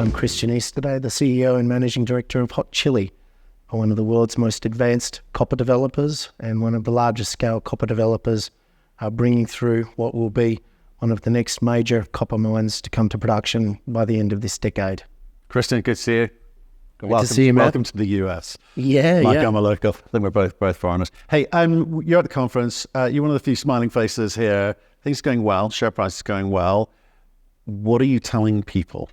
I'm Christian Easterday, the CEO and Managing Director of Chile, one of the world's most advanced copper developers and one of the largest scale copper developers, bringing through what will be one of the next major copper mines to come to production by the end of this decade. Christian, good to see you. Welcome to see you, Matt. Welcome to the US. Yeah. I'm a local. I think we're both foreigners. Hey, you're at the conference. You're one of the few smiling faces here. Things are going well. Share price is going well. What are you telling people?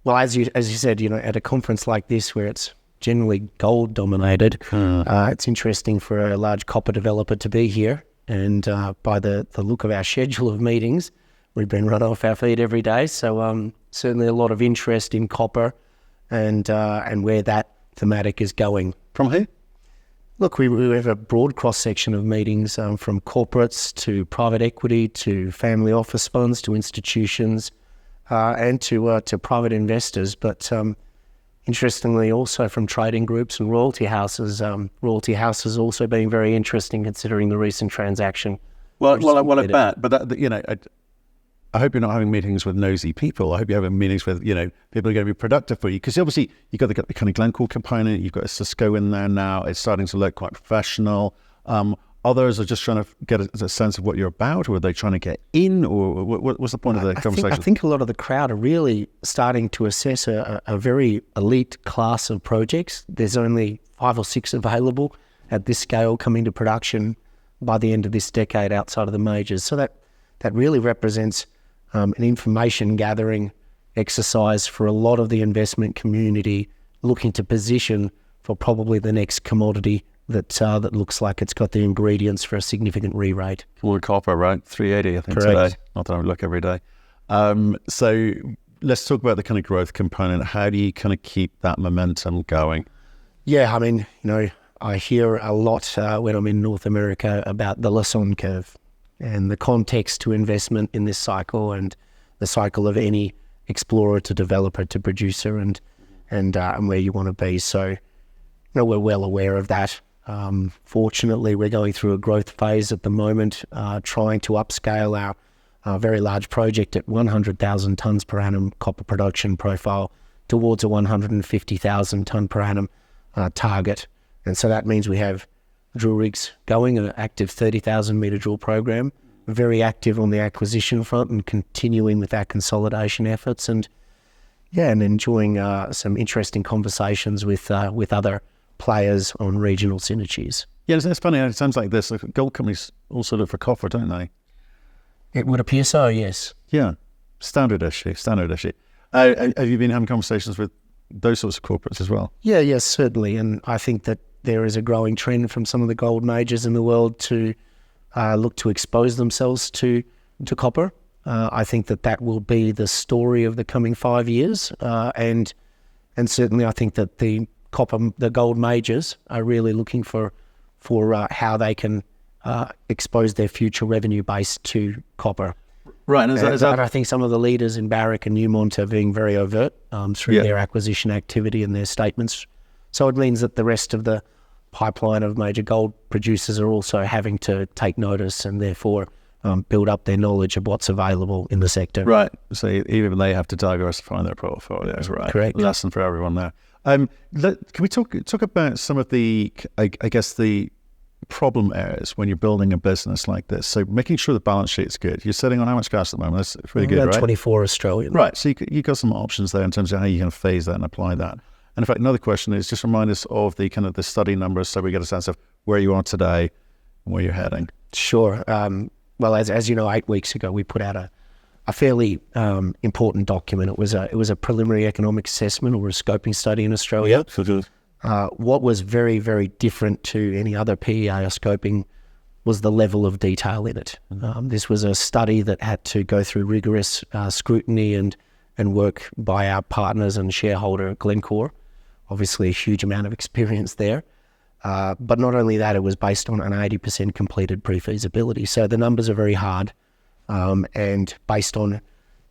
Well, as you said, at a conference like this where it's generally gold dominated, it's interesting for a large copper developer to be here. And by the look of our schedule of meetings, we've been run off our feet every day. So certainly a lot of interest in copper and where that thematic is going. From who? Look, we have a broad cross-section of meetings from corporates to private equity to family office funds to institutions and to private investors. But interestingly, also from trading groups and royalty houses. Royalty houses also being very interesting considering the recent transaction. Well, I bet. But I hope you're not having meetings with nosy people. I hope you're having meetings with, people who are going to be productive for you. Because obviously you've got the kind of Glencore component. You've got a Cisco in there now. It's starting to look quite professional. Others are just trying to get a sense of what you're about, or are they trying to get in, or what's the point of the conversation? I think a lot of the crowd are really starting to assess a very elite class of projects. There's only 5 or 6 available at this scale coming to production by the end of this decade outside of the majors. So that really represents an information gathering exercise for a lot of the investment community looking to position for probably the next commodity that looks like it's got the ingredients for a significant re-rate. Well, copper, right? 380, I think, Correct. Today. Not that I look every day. So let's talk about the kind of growth component. How do you kind of keep that momentum going? Yeah, I mean, I hear a lot when I'm in North America about the Lassonde curve and the context to investment in this cycle and the cycle of any explorer to developer to producer and where you want to be. So, we're well aware of that. Fortunately, we're going through a growth phase at the moment, trying to upscale our very large project at 100,000 tonnes per annum copper production profile towards a 150,000 tonne per annum target. And so that means we have drill rigs going, an active 30,000 metre drill program, very active on the acquisition front and continuing with our consolidation efforts and enjoying some interesting conversations with other players on regional synergies. Yeah, it's funny. It sounds like this. Gold companies also look for copper, don't they? It would appear so, yes. Yeah, standard issue. Have you been having conversations with those sorts of corporates as well? Yeah, yes, certainly. And I think that there is a growing trend from some of the gold majors in the world to look to expose themselves to copper. I think that will be the story of the coming 5 years. And certainly I think that the gold majors are really looking for how they can expose their future revenue base to copper. Right. And I think some of the leaders in Barrick and Newmont are being very overt through their acquisition activity and their statements. So it means that the rest of the pipeline of major gold producers are also having to take notice and therefore build up their knowledge of what's available in the sector. Right. So even they have to diversify their portfolios, right? Correct. Lesson for everyone there. Can we talk about some of the, I guess, the problem areas when you're building a business like this? So making sure the balance sheet's good. You're sitting on how much cash at the moment? That's really good, about right? 24 Australian. Right. So you've got some options there in terms of how you can phase that and apply that. And in fact, another question is just remind us of the kind of the study numbers so we get a sense of where you are today and where you're heading. Sure. Well, as you know, 8 weeks ago, we put out a fairly important document. It was a preliminary economic assessment or a scoping study in Australia. What was very, very different to any other PEA or scoping was the level of detail in it. This was a study that had to go through rigorous scrutiny and work by our partners and shareholder Glencore. Obviously, a huge amount of experience there. But not only that, it was based on an 80% completed pre-feasibility. So the numbers are very hard and based on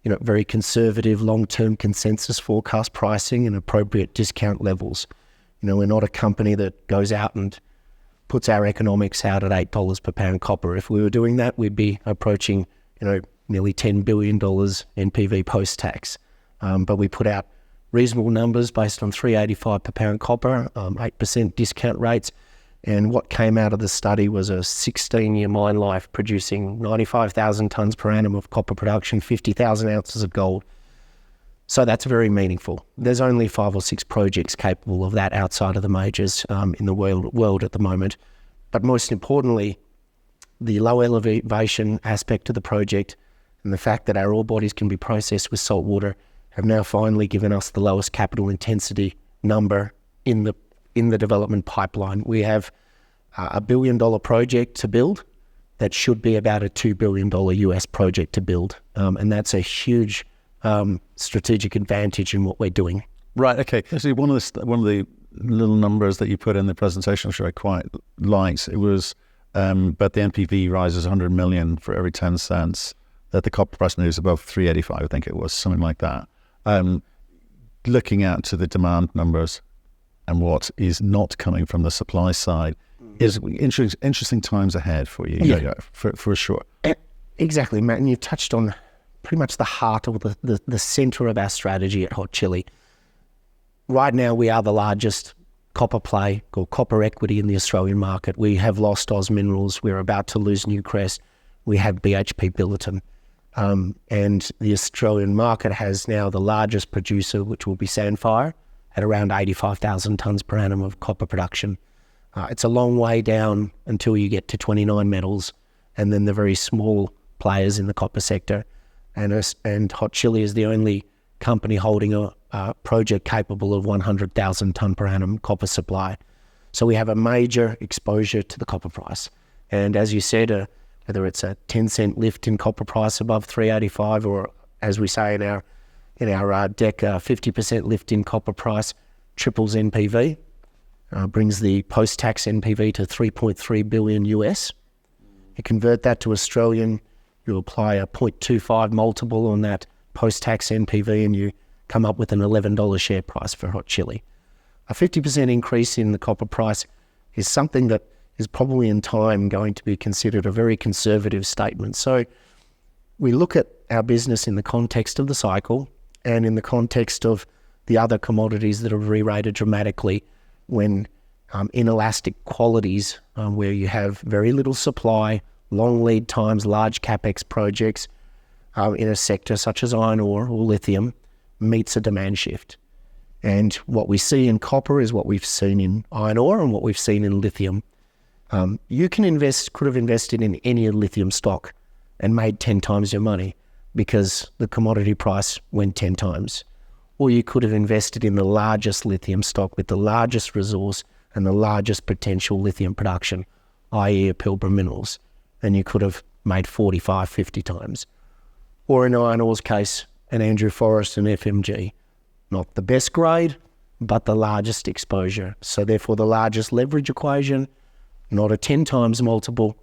very conservative long-term consensus forecast pricing and appropriate discount levels. We're not a company that goes out and puts our economics out at $8 per pound copper. If we were doing that, we'd be approaching nearly $10 billion NPV post-tax. but we put out reasonable numbers based on 385 per pound copper, 8% discount rates. And what came out of the study was a 16-year mine life producing 95,000 tonnes per annum of copper production, 50,000 ounces of gold. So that's very meaningful. There's only 5 or 6 projects capable of that outside of the majors in the world at the moment. But most importantly, the low elevation aspect of the project and the fact that our ore bodies can be processed with salt water have now finally given us the lowest capital intensity number in the development pipeline. We have a $1 billion project to build that should be about a $2 billion US project to build. And that's a huge strategic advantage in what we're doing. Right, okay. Actually, one of the little numbers that you put in the presentation, which I quite liked, it was, but the NPV rises 100 million for every 10 cents, that the copper price moves above 385, I think it was, something like that. Looking out to the demand numbers and what is not coming from the supply side is interesting times ahead for you. Yeah, for sure. Exactly, Matt. And you touched on pretty much the heart of the centre of our strategy at Hot Chili. Right now, we are the largest copper play or copper equity in the Australian market. We have lost Oz Minerals. We're about to lose Newcrest. We have BHP Billiton. And the Australian market has now the largest producer, which will be Sandfire, at around 85,000 tonnes per annum of copper production. It's a long way down until you get to 29 metals and then the very small players in the copper sector. And Hot Chili is the only company holding a project capable of 100,000 tonne per annum copper supply. So we have a major exposure to the copper price. And as you said, whether it's a 10-cent lift in copper price above 385, or as we say in our deck, 50% lift in copper price triples NPV, brings the post-tax NPV to 3.3 billion US. You convert that to Australian, you apply a 0.25 multiple on that post-tax NPV, and you come up with an $11 share price for Hot Chili. A 50% increase in the copper price is something that is probably in time going to be considered a very conservative statement. So we look at our business in the context of the cycle and in the context of the other commodities that have re-rated dramatically when inelastic qualities where you have very little supply, long lead times, large capex projects in a sector such as iron ore or lithium meets a demand shift. And what we see in copper is what we've seen in iron ore and what we've seen in lithium. You could have invested in any lithium stock and made 10 times your money because the commodity price went 10 times. Or you could have invested in the largest lithium stock with the largest resource and the largest potential lithium production, i.e. Pilbara Minerals, and you could have made 45, 50 times. Or in iron ore's case, an Andrew Forrest and FMG. Not the best grade, but the largest exposure. So therefore the largest leverage equation, not a 10 times multiple,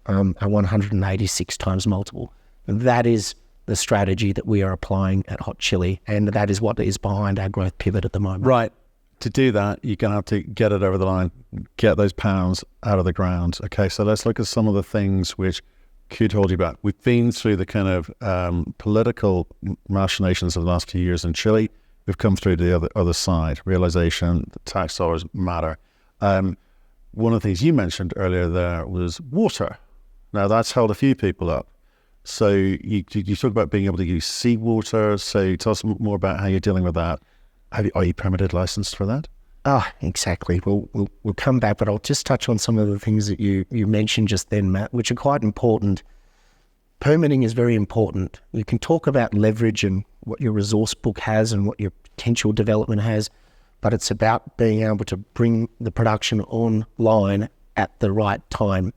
a 186 times multiple. And that is the strategy that we are applying at Hot Chili, and that is what is behind our growth pivot at the moment. Right. To do that, you're going to have to get it over the line, get those pounds out of the ground. Okay, so let's look at some of the things which could hold you back. We've been through the kind of political machinations of the last few years in Chile. We've come through to the other side, realization that tax dollars matter. One of the things you mentioned earlier there was water. Now, that's held a few people up. So you talk about being able to use seawater. So tell us more about how you're dealing with that. Are you permitted, licensed for that? Exactly. We'll come back, but I'll just touch on some of the things that you mentioned just then, Matt, which are quite important. Permitting is very important. You can talk about leverage and what your resource book has and what your potential development has, but it's about being able to bring the production online at the right time.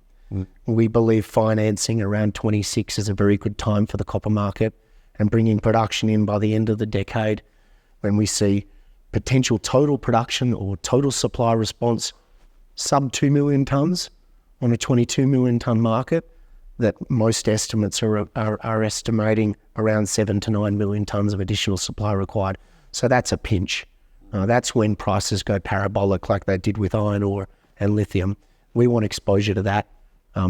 We believe financing around 26 is a very good time for the copper market, and bringing production in by the end of the decade when we see potential total production or total supply response sub 2 million tonnes on a 22 million tonne market, that most estimates are estimating around 7 to 9 million tonnes of additional supply required. So that's a pinch. That's when prices go parabolic like they did with iron ore and lithium. We want exposure to that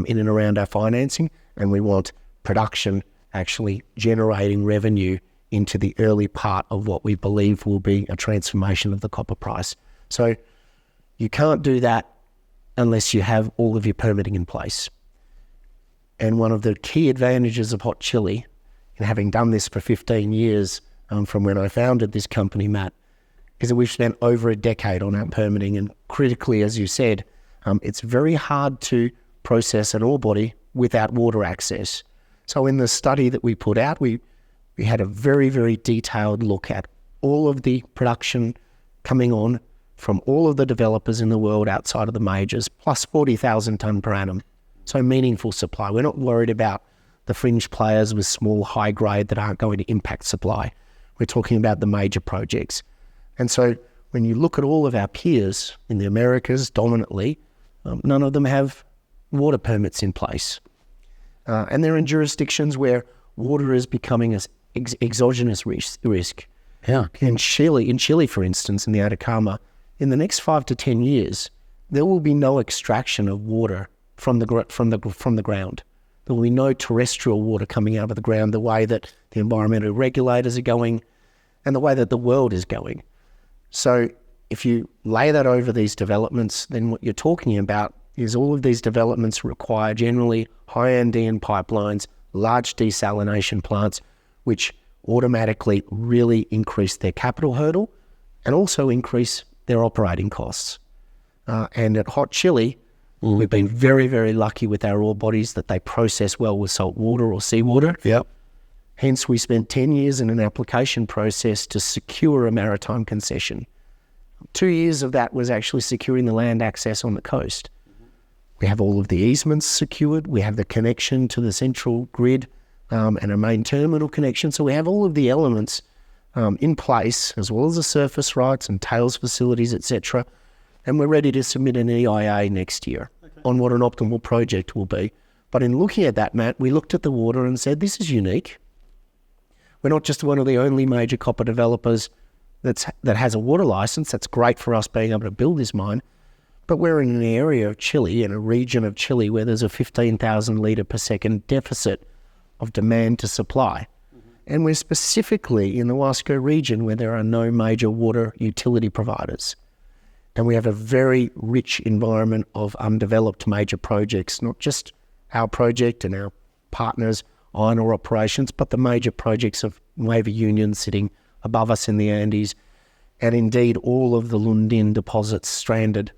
in and around our financing, and we want production actually generating revenue into the early part of what we believe will be a transformation of the copper price. So you can't do that unless you have all of your permitting in place. And one of the key advantages of Hot Chili, and having done this for 15 years from when I founded this company, Matt, is that we've spent over a decade on our permitting. And critically, as you said, it's very hard to process an ore body without water access. So in the study that we put out, we had a very, very detailed look at all of the production coming on from all of the developers in the world outside of the majors, plus 40,000 tonne per annum. So meaningful supply. We're not worried about the fringe players with small, high grade that aren't going to impact supply. We're talking about the major projects. And so when you look at all of our peers in the Americas dominantly, none of them have water permits in place. And they're in jurisdictions where water is becoming an exogenous risk. Yeah. In Chile, for instance, in the Atacama, in the next 5 to 10 years, there will be no extraction of water from the ground. There will be no terrestrial water coming out of the ground the way that the environmental regulators are going and the way that the world is going. So if you lay that over these developments, then what you're talking about is all of these developments require generally high Andean pipelines, large desalination plants, which automatically really increase their capital hurdle and also increase their operating costs. And at Hot Chili, we've been very, very lucky with our ore bodies that they process well with salt water or seawater. Yep. Hence, we spent 10 years in an application process to secure a maritime concession. 2 years of that was actually securing the land access on the coast. We have all of the easements secured. We have the connection to the central grid and a main terminal connection. So we have all of the elements in place, as well as the surface rights and tails facilities, etc. And we're ready to submit an EIA next year on what an optimal project will be. But in looking at that, Matt, we looked at the water and said, this is unique. We're not just one of the only major copper developers that has a water license. That's great for us being able to build this mine. But we're in an area of Chile, in a region of Chile, where there's a 15,000 litre per second deficit of demand to supply. And we're specifically in the Huasco region where there are no major water utility providers. And we have a very rich environment of undeveloped major projects, not just our project and our partners' iron ore operations, but the major projects of Nueva Union sitting above us in the Andes, and indeed all of the Lundin deposits stranded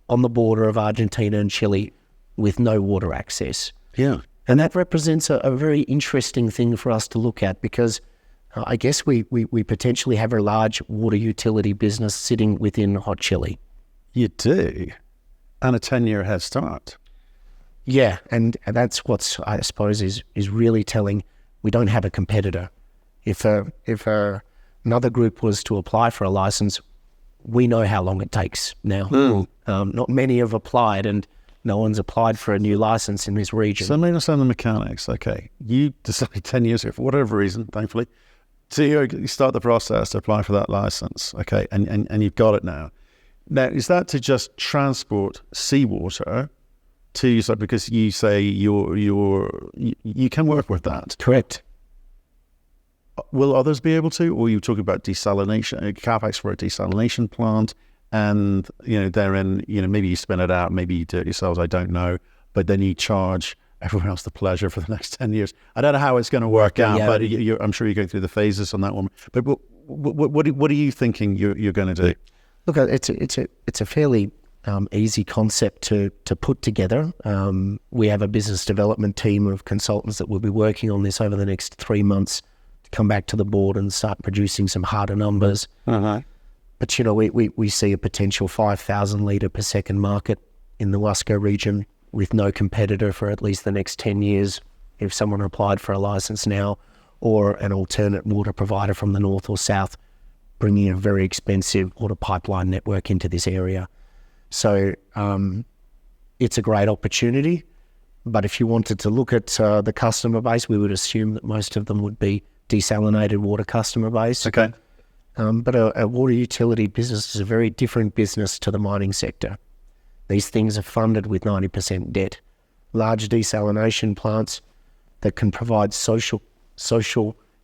on the border of Argentina and Chile with no water access. Yeah. And that represents a very interesting thing for us to look at because I guess we potentially have a large water utility business sitting within Hot Chili. You do. And a 10-year head start. Yeah, and that's what's, I suppose, is really telling. We don't have a competitor. If another group was to apply for a license, we know how long it takes now. Not many have applied, and no one's applied for a new license in this region. So let me understand the mechanics. Okay, you decide 10 years ago, for whatever reason, thankfully, so you start the process to apply for that license. Okay, and you've got it now. Now, is that to just transport seawater to, so because you say you can work with that? Correct. Will others be able to, or are you talking about desalination, capex for a desalination plant, and therein, maybe you spin it out, maybe you do it yourselves, I don't know, but then you charge everyone else the pleasure for the next 10 years. I don't know how it's going to work out, but I'm sure you're going through the phases on that one. But what are you thinking you're going to do? Look, it's a fairly easy concept to put together. We have a business development team of consultants that will be working on this over the next 3 months to come back to the board and start producing some harder numbers. But we see a potential 5,000 litre per second market in the Huasco region with no competitor for at least the next 10 years if someone applied for a license now, or an alternate water provider from the north or south bringing a very expensive water pipeline network into this area. So it's a great opportunity, but if you wanted to look at the customer base, we would assume that most of them would be desalinated water customer base. Okay. But a water utility business is a very different business to the mining sector. These things are funded with 90% debt. Large desalination plants that can provide social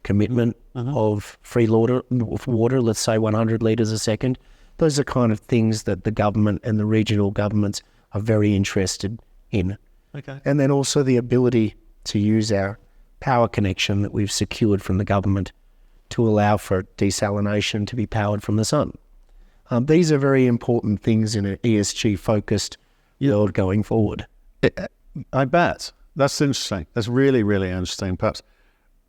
commitment of free water, let's say 100 litres a second. Those are kind of things that the government and the regional governments are very interested in. Okay. And then also the ability to use our power connection that we've secured from the government to allow for desalination to be powered from the sun. These are very important things in an ESG-focused world going forward. I bet. That's interesting. That's really, really interesting. Perhaps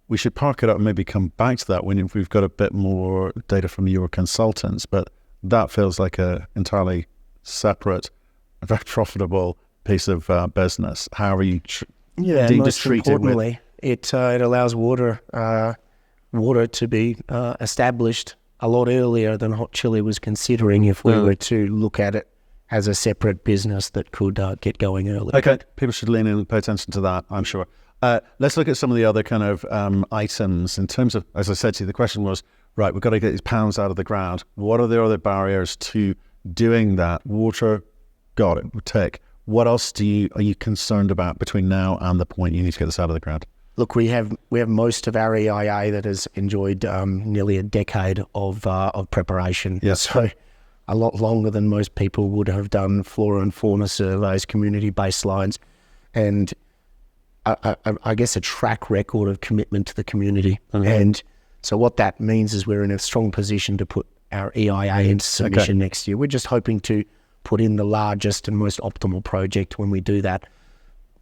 we should park it up and maybe come back to that when we've got a bit more data from your consultants, but that feels like a entirely separate, very profitable piece of business. How are you most importantly, it allows water to be established a lot earlier than what Chile was considering if we were to look at it as a separate business that could get going early. Okay, people should lean in and pay attention to that, I'm sure. Let's look at some of the other kind of items in terms of, as I said to you, the question was, right, we've got to get these pounds out of the ground. What are the other barriers to doing that? Water, got it, tick. What else are you concerned about between now and the point you need to get this out of the ground? Look, we have most of our EIA that has enjoyed nearly a decade of preparation. Yes. So a lot longer than most people would have done flora and fauna surveys, community baselines, and I guess a track record of commitment to the community. And so what that means is we're in a strong position to put our EIA into submission next year. We're just hoping to put in the largest and most optimal project when we do that.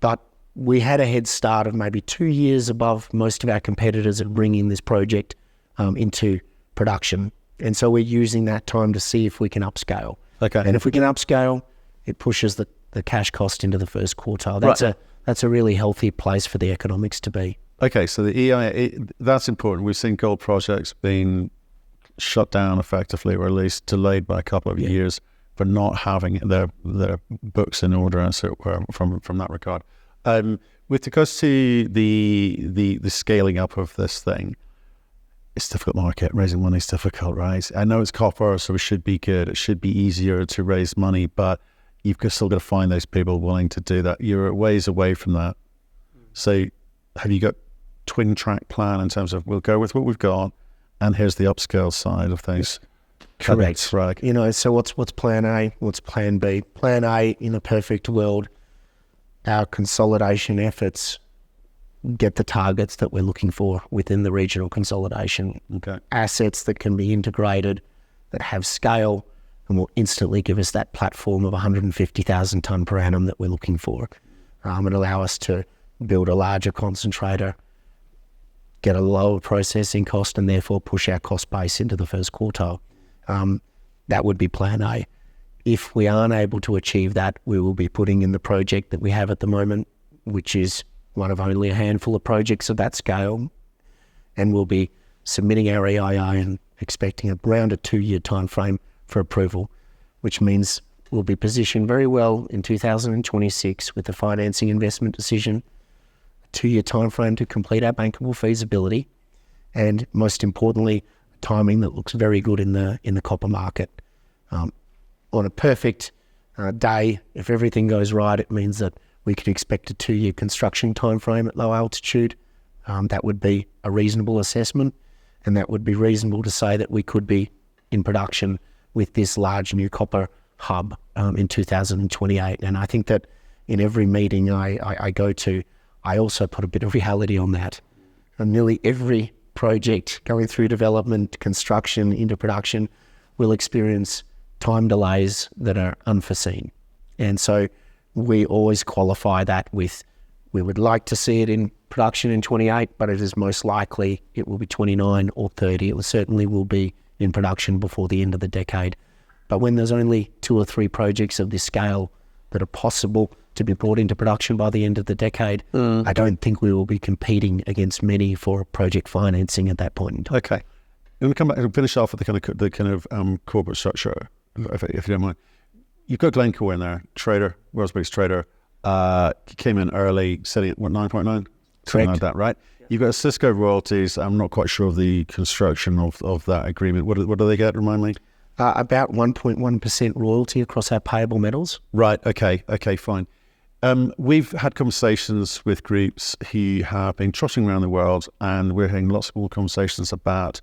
But we had a head start of maybe 2 years above most of our competitors at bringing this project into production. And so we're using that time to see if we can upscale. Okay. And if we can upscale, it pushes the cash cost into the first quartile. That's a really healthy place for the economics to be. Okay, so the EIA, that's important. We've seen gold projects being shut down effectively, or at least delayed by a couple of years for not having their books in order, as it were, from that regard. With regards to the scaling up of this thing, it's a difficult market. Raising money is difficult, right? I know it's copper, so it should be good. It should be easier to raise money, but you've still got to find those people willing to do that. You're a ways away from that. So have you got twin track plan in terms of we'll go with what we've got and here's the upscale side of things? Correct. Right. So what's plan A? What's plan B? Plan A, in a perfect world, our consolidation efforts get the targets that we're looking for within the regional consolidation. Okay. Assets that can be integrated, that have scale, and will instantly give us that platform of 150,000 tonne per annum that we're looking for, and allow us to build a larger concentrator, get a lower processing cost, and therefore push our cost base into the first quartile. That would be plan A. If we aren't able to achieve that, we will be putting in the project that we have at the moment, which is one of only a handful of projects of that scale, and we'll be submitting our EIA and expecting around a 2-year time frame for approval, which means we'll be positioned very well in 2026 with the financing investment decision, a 2-year time frame to complete our bankable feasibility, and most importantly, timing that looks very good in the copper market. On a perfect day, if everything goes right, it means that we could expect a 2-year construction time frame at low altitude. That would be a reasonable assessment, and that would be reasonable to say that we could be in production with this large new copper hub in 2028. And I think that in every meeting I go to, I also put a bit of reality on that. And nearly every project going through development, construction, into production will experience time delays that are unforeseen. And so we always qualify that with, we would like to see it in production in 28, but it is most likely it will be 29 or 30. It certainly will be in production before the end of the decade. But when there's only 2 or 3 projects of this scale that are possible to be brought into production by the end of the decade, I don't think we will be competing against many for project financing at that point in time. Okay. I'm going to come back and finish off with the kind of corporate structure, if you don't mind. You've got Glencore in there, trader, world's biggest trader. Came in early, sitting at 9.9? Correct. Like that, right? Yeah. You've got Cisco royalties. I'm not quite sure of the construction of that agreement. What do they get? Remind me. About 1.1% royalty across our payable metals. Right. Okay, fine. We've had conversations with groups who have been trotting around the world, and we're hearing lots of more conversations about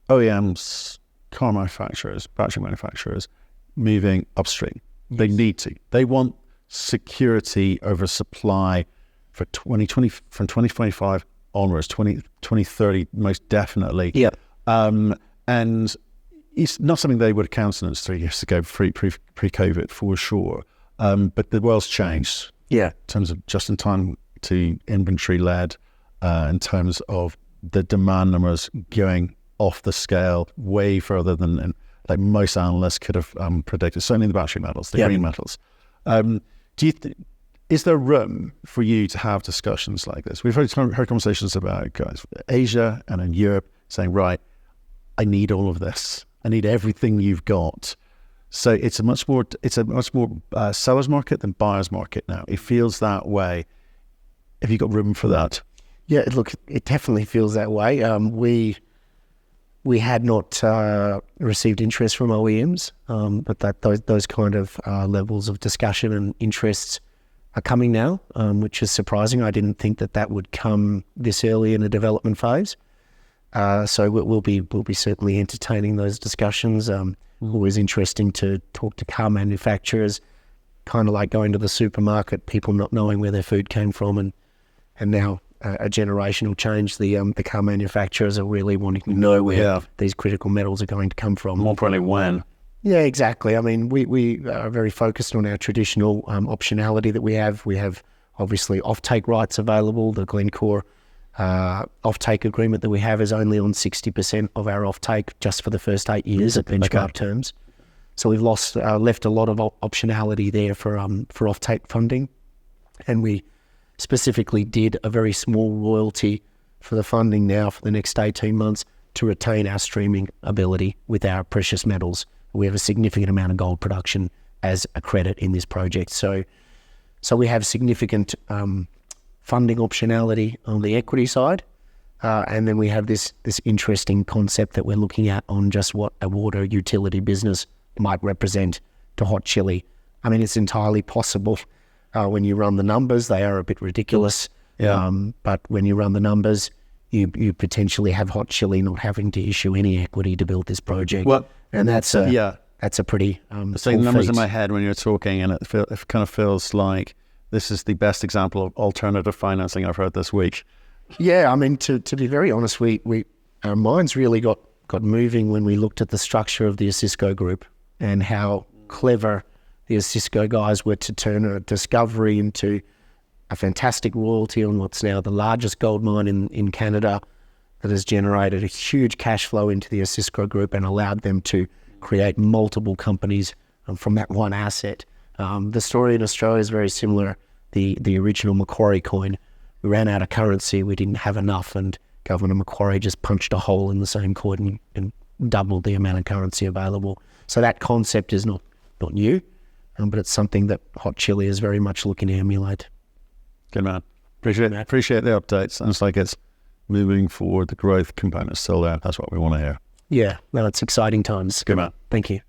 OEMs, car manufacturers, battery manufacturers moving upstream. Yes. They need to. They want security over supply for 2020, from 2025 onwards, 2030 most definitely. Yeah. And it's not something they would have countenanced 3 years ago, pre-COVID for sure. But the world's changed. Yeah. In terms of just in time to inventory led, in terms of the demand numbers going off the scale way further than like most analysts could have predicted, certainly the battery metals, the green metals. Is there room for you to have discussions like this? We've heard conversations about guys Asia and in Europe saying, right, I need all of this. I need everything you've got. So it's a much more seller's market than buyer's market now. It feels that way. Have you got room for that? Yeah, look, it definitely feels that way. We had not received interest from OEMs, but those kind of levels of discussion and interests are coming now, which is surprising. I didn't think that would come this early in a development phase. So we'll be certainly entertaining those discussions. Always interesting to talk to car manufacturers, kind of like going to the supermarket, people not knowing where their food came from, and now a generational change. The car manufacturers are really wanting to know where these critical metals are going to come from. More probably when. Yeah, exactly. I mean, we are very focused on our traditional optionality that we have. We have obviously offtake rights available. The Glencore offtake agreement that we have is only on 60% of our offtake just for the first 8 years at benchmark terms. So we've left a lot of optionality there for offtake funding, and we specifically did a very small royalty for the funding now for the next 18 months to retain our streaming ability with our precious metals. We have a significant amount of gold production as a credit in this project. So we have significant funding optionality on the equity side, and then we have this interesting concept that we're looking at on just what a water utility business might represent to Hot Chili. I mean, it's entirely possible when you run the numbers. They are a bit ridiculous, but when you run the numbers, you potentially have Hot Chili not having to issue any equity to build this project. Well, and that's a pretty saying numbers feat. In my head when you're talking, and it kind of feels like this is the best example of alternative financing I've heard this week. Yeah, I mean, to be very honest, our minds really got moving when we looked at the structure of the Osisko group and how clever the Osisko guys were to turn a discovery into a fantastic royalty on what's now the largest gold mine in Canada that has generated a huge cash flow into the Osisko group and allowed them to create multiple companies from that one asset. The story in Australia is very similar. The original Macquarie coin, we ran out of currency, we didn't have enough, and Governor Macquarie just punched a hole in the same coin and doubled the amount of currency available. So that concept is not new, but it's something that Hot Chili is very much looking to emulate. Good man. Appreciate the updates. Sounds like it's moving forward. The growth component's still there. That's what we want to hear. Yeah, no, it's exciting times. Good man. Thank you.